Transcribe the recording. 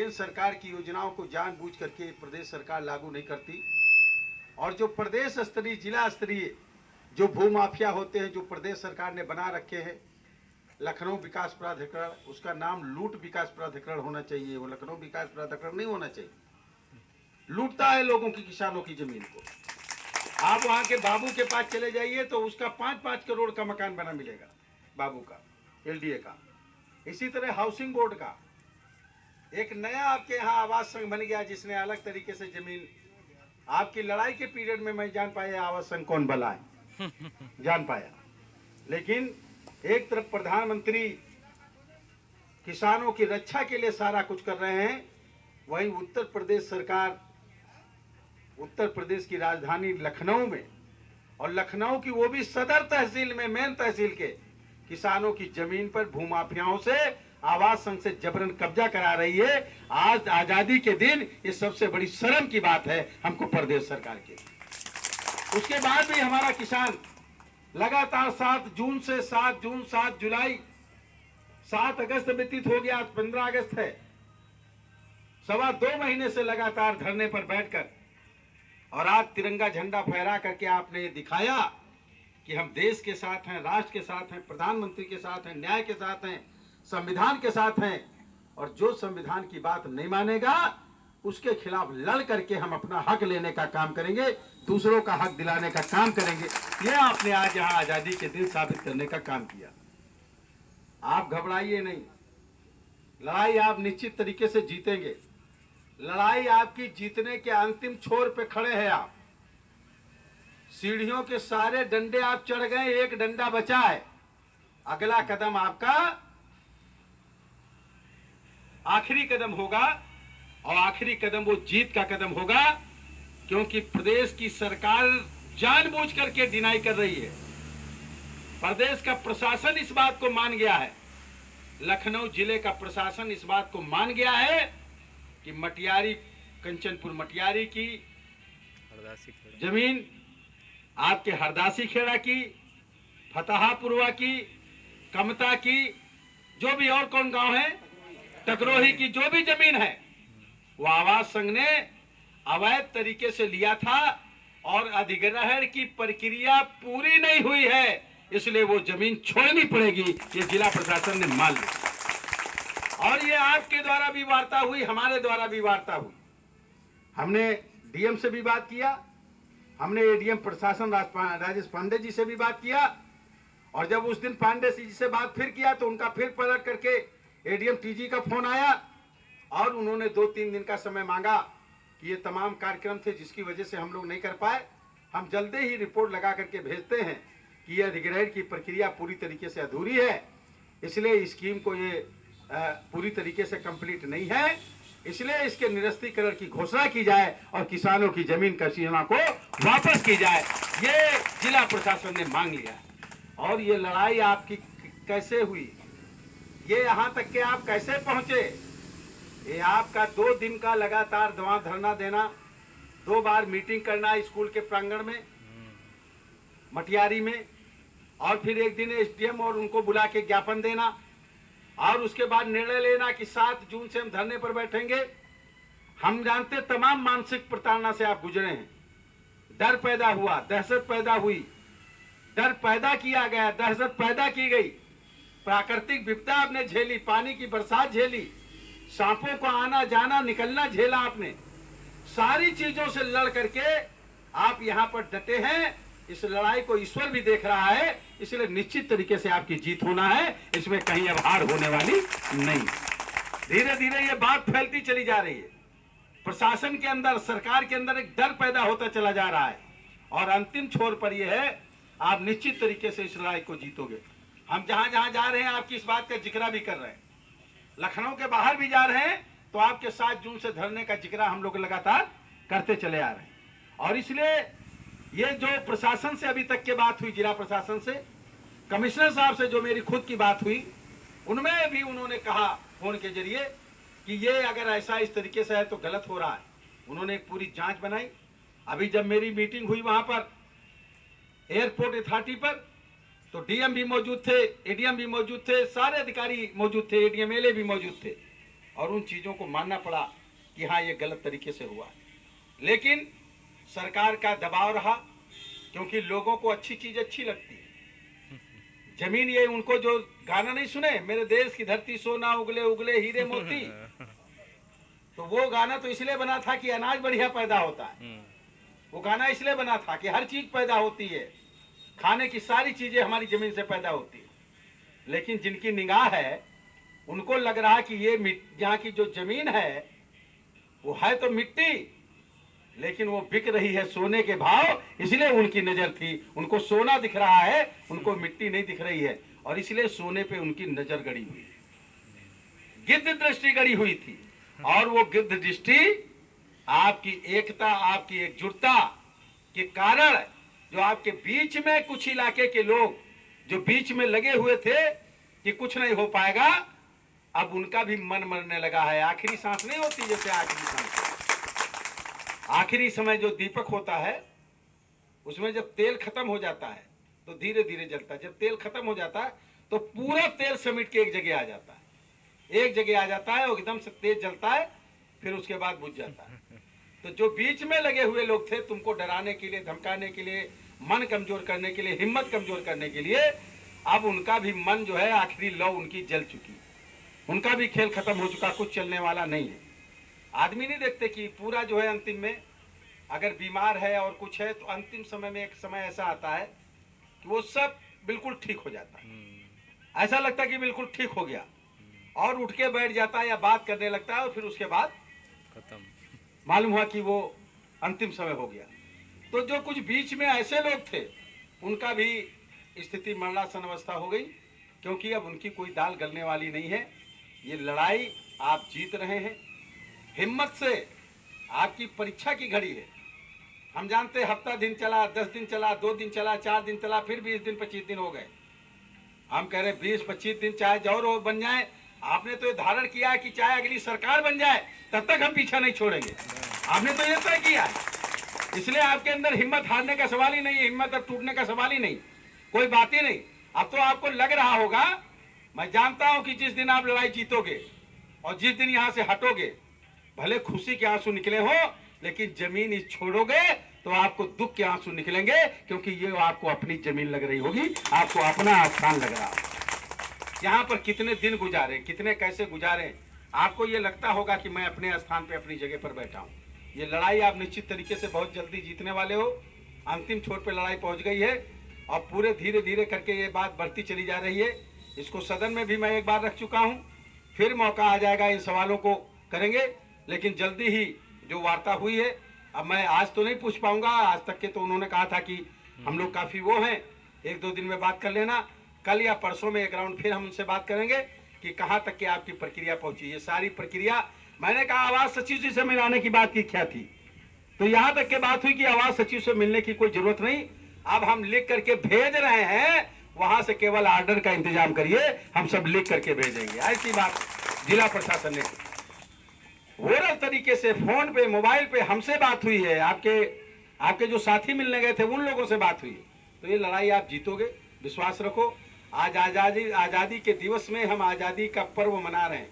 केंद्र सरकार की योजनाओं को जानबूझ करके प्रदेश सरकार लागू नहीं करती, और जो प्रदेश स्तरीय जिला स्तरीय जो भूमाफिया होते हैं जो प्रदेश सरकार ने बना रखे हैं, लखनऊ विकास प्राधिकरण, उसका नाम लूट विकास प्राधिकरण होना चाहिए, वो लखनऊ विकास प्राधिकरण नहीं होना चाहिए। लूटता है लोगों की, किसानों की जमीन को। आप वहां के बाबू के पास चले जाइए तो उसका 5-5 करोड़ का मकान बना मिलेगा, बाबू का, एलडीए का। इसी तरह हाउसिंग बोर्ड का एक नया आपके यहाँ आवास संघ बन गया, जिसने अलग तरीके से जमीन, आपकी लड़ाई के पीरियड में मैं जान पाया आवास संघ कौन बना है, जान पाया। लेकिन एक तरफ प्रधानमंत्री किसानों की रक्षा के लिए सारा कुछ कर रहे हैं, वहीं उत्तर प्रदेश सरकार उत्तर प्रदेश की राजधानी लखनऊ में, और लखनऊ की वो भी सदर तहसील में, मेन तहसील के किसानों की जमीन पर भूमाफियाओं से आवास संघ से जबरन कब्जा करा रही है। आज आजादी के दिन ये सबसे बड़ी शर्म की बात है हमको प्रदेश सरकार की। उसके बाद भी हमारा किसान लगातार 7 जून से 7 जून 7 जुलाई 7 अगस्त व्यतीत हो गया, आज 15 अगस्त है। 2.25 महीने से लगातार धरने पर बैठकर और आज तिरंगा झंडा फहरा करके आपने ये दिखाया कि हम देश के साथ हैं, राष्ट्र के साथ हैं, प्रधानमंत्री के साथ हैं, न्याय के साथ हैं, संविधान के साथ हैं। और जो संविधान की बात नहीं मानेगा उसके खिलाफ लड़ करके हम अपना हक लेने का काम करेंगे, दूसरों का हक दिलाने का काम करेंगे। ये आपने आज यहाँ आजादी के दिन साबित करने का काम किया। आप घबराइए नहीं, लड़ाई आप निश्चित तरीके से जीतेंगे। लड़ाई आपकी जीतने के अंतिम छोर पे खड़े हैं आप। सीढ़ियों के सारे डंडे आप चढ़ गए, एक डंडा बचा है। अगला कदम आपका आखिरी कदम होगा, और आखिरी कदम वो जीत का कदम होगा, क्योंकि प्रदेश की सरकार जानबूझ करके डिनाई कर रही है। प्रदेश का प्रशासन इस बात को मान गया है, लखनऊ जिले का प्रशासन इस बात को मान गया है कि मटियारी, कंचनपुर मटियारी की जमीन, आपके हरदासी खेड़ा की, फतहापुरवा की, कमता की, जो भी और कौन गांव है, टकरोही की जो भी जमीन है, वो आवास संघ ने अवैध तरीके से लिया था और अधिग्रहण की प्रक्रिया पूरी नहीं हुई है, इसलिए वो जमीन छोड़नी पड़ेगी। ये जिला प्रशासन ने मान लिया। और ये आपके द्वारा भी वार्ता हुई, हमारे द्वारा भी वार्ता हुई। हमने डीएम से भी बात किया, हमने एडीएम प्रशासन राजेश पांडे जी से भी बात किया, और जब उस दिन पांडे जी से बात फिर किया तो उनका फिर पलट करके एडीएम टीजी का फोन आया, और उन्होंने 2-3 दिन का समय मांगा कि ये तमाम कार्यक्रम थे जिसकी वजह से हम लोग नहीं कर पाए। हम जल्दी ही रिपोर्ट लगा करके भेजते हैं कि ये अधिग्रहण की प्रक्रिया पूरी तरीके से अधूरी है, इसलिए स्कीम को ये पूरी तरीके से कंप्लीट नहीं है, इसलिए इसके निरस्तीकरण की घोषणा की जाए और किसानों की जमीन का सीमा को वापस की जाए। ये जिला प्रशासन ने मांग लिया। और ये लड़ाई आपकी कैसे हुई, ये यहाँ तक के आप कैसे पहुंचे, ये आपका 2 दिन का लगातार दवा धरना देना, 2 बार मीटिंग करना स्कूल के प्रांगण में मटियारी में, और फिर एक दिन एसडीएम और उनको बुला के ज्ञापन देना, और उसके बाद निर्णय लेना कि 7 जून से हम धरने पर बैठेंगे। हम जानते तमाम मानसिक प्रताड़ना से आप गुजरे हैं। डर पैदा हुआ, दहशत पैदा हुई, डर पैदा किया गया, दहशत पैदा की गई, प्राकृतिक विपदा आपने झेली, पानी की बरसात झेली, सांपों को आना जाना निकलना झेला आपने। सारी चीजों से लड़ करके आप यहाँ पर डटे हैं। इस लड़ाई को ईश्वर भी देख रहा है, इसलिए निश्चित तरीके से आपकी जीत होना है, इसमें कहीं अब हार होने वाली नहीं। धीरे धीरे ये बात फैलती चली जा रही है, प्रशासन के अंदर, सरकार के अंदर एक डर पैदा होता चला जा रहा है, और अंतिम छोर पर यह है आप निश्चित तरीके से इस लड़ाई को जीतोगे। हम जहां जहां जा रहे हैं आपकी इस बात का जिक्र भी कर रहे हैं, लखनऊ के बाहर भी जा रहे हैं तो आपके 7 जून से धरने का जिक्र हम लोग लगातार करते चले आ रहे हैं। और इसलिए ये जो प्रशासन से अभी तक की बात हुई, जिला प्रशासन से, कमिश्नर साहब से जो मेरी खुद की बात हुई, उनमें भी उन्होंने कहा फोन के जरिए कि ये अगर ऐसा इस तरीके से है तो गलत हो रहा है। उन्होंने एक पूरी जांच बनाई। अभी जब मेरी मीटिंग हुई वहां पर एयरपोर्ट अथॉरिटी पर, तो डीएम भी मौजूद थे, एडीएम भी मौजूद थे, सारे अधिकारी मौजूद थे, एडीएम एलए भी मौजूद थे। और उन चीज़ों को मानना पड़ा कि हाँ ये गलत तरीके से हुआ। लेकिन सरकार का दबाव रहा, क्योंकि लोगों को अच्छी चीज़ अच्छी लगती है। जमीन, ये उनको जो गाना नहीं सुने, मेरे देश की धरती सोना उगले उगले हीरे मोती, तो वो गाना तो इसलिए बना था कि अनाज बढ़िया पैदा होता है। वो गाना इसलिए बना था कि हर चीज पैदा होती है, खाने की सारी चीजें हमारी जमीन से पैदा होती है। लेकिन जिनकी निगाह है उनको लग रहा कि ये यहाँ की जो जमीन है वो है तो मिट्टी, लेकिन वो बिक रही है सोने के भाव, इसलिए उनकी नजर थी, उनको सोना दिख रहा है, उनको मिट्टी नहीं दिख रही है, और इसलिए सोने पे उनकी नजर गड़ी हुई, गिद्ध दृष्टि गड़ी हुई थी। और वो गिद्ध दृष्टि आपकी एकता, आपकी एकजुटता के कारण, जो आपके बीच में कुछ इलाके के लोग जो बीच में लगे हुए थे कि कुछ नहीं हो पाएगा, अब उनका भी मन मरने लगा है। आखिरी सांस नहीं होती जैसे आखिरी सांस, आखिरी समय जो दीपक होता है उसमें जब तेल खत्म हो जाता है तो धीरे धीरे जलता है, जब तेल खत्म हो जाता है तो पूरा तेल समेट के एक जगह आ जाता है, एक जगह आ जाता है और एकदम से तेज जलता है, फिर उसके बाद बुझ जाता है। तो जो बीच में लगे हुए लोग थे तुमको डराने के लिए, धमकाने के लिए, मन कमजोर करने के लिए, हिम्मत कमजोर करने के लिए, अब उनका भी मन जो है आखिरी लौ उनकी जल चुकी, उनका भी खेल खत्म हो चुका, कुछ चलने वाला नहीं है। आदमी नहीं देखते कि पूरा जो है अंतिम में अगर बीमार है और कुछ है तो अंतिम समय में एक समय ऐसा आता है कि वो सब बिल्कुल ठीक हो जाता है, ऐसा लगता है कि बिल्कुल ठीक हो गया, और उठ के बैठ जाता है या बात करने लगता है और फिर उसके बाद खत्म, मालूम हुआ कि वो अंतिम समय हो गया। तो जो कुछ बीच में ऐसे लोग थे उनका भी स्थिति मरणासन अवस्था हो गई, क्योंकि अब उनकी कोई दाल गलने वाली नहीं है। ये लड़ाई आप जीत रहे हैं हिम्मत से, आपकी परीक्षा की घड़ी है। हम जानते हैं हफ्ता दिन चला, 10 दिन चला, 2 दिन चला, 4 दिन चला, फिर 20 दिन 25 दिन हो गए। हम कह रहे 20-25 दिन चाहे जो बन जाए, आपने तो ये धारण किया है कि चाहे अगली सरकार बन जाए तब तक हम पीछा नहीं छोड़ेंगे, आपने तो ये तय किया है। इसलिए आपके अंदर हिम्मत हारने का सवाल ही नहीं है, हिम्मत अब टूटने का सवाल ही नहीं, कोई बात ही नहीं। अब तो आपको लग रहा होगा, मैं जानता हूं कि जिस दिन आप लड़ाई जीतोगे और जिस दिन यहां से हटोगे, भले खुशी के आंसू निकले हो, लेकिन जमीन छोड़ोगे तो आपको दुख के आंसू निकलेंगे, क्योंकि ये आपको अपनी जमीन लग रही होगी, आपको अपना स्थान लग रहा होगा। यहाँ पर कितने दिन गुजारे, कितने कैसे गुजारे, आपको ये लगता होगा कि मैं अपने स्थान पे अपनी जगह पर बैठा हूँ। ये लड़ाई आप निश्चित तरीके से बहुत जल्दी जीतने वाले हो। अंतिम छोर पे लड़ाई पहुंच गई है और पूरे धीरे धीरे करके ये बात बढ़ती चली जा रही है। इसको सदन में भी मैं एक बार रख चुका हूँ, फिर मौका आ जाएगा, इन सवालों को करेंगे, लेकिन जल्दी ही जो वार्ता हुई है, अब मैं आज तो नहीं पूछ पाऊंगा, आज तक के तो उन्होंने कहा था कि हम लोग काफ़ी वो हैं, 1-2 दिन में बात कर लेना, कल या परसों में एक राउंड फिर हम उनसे बात करेंगे कि कहाँ तक के आपकी प्रक्रिया पहुंची। ये सारी प्रक्रिया, मैंने कहा आवाज सचिव जी से मिलाने की बात की क्या थी, तो यहाँ तक के बात हुई कि आवाज सचिव से मिलने की कोई जरूरत नहीं, अब हम लिख करके भेज रहे हैं, वहां से केवल ऑर्डर का इंतजाम करिए, हम सब लिख करके भेजेंगे। ऐसी बात जिला प्रशासन ने ओरल तरीके से फोन पे, मोबाइल पे हमसे बात हुई है, आपके जो साथी मिलने गए थे उन लोगों से बात हुई है। तो ये लड़ाई आप जीतोगे, विश्वास रखो। आज आजादी के दिवस में हम आजादी का पर्व मना रहे हैं।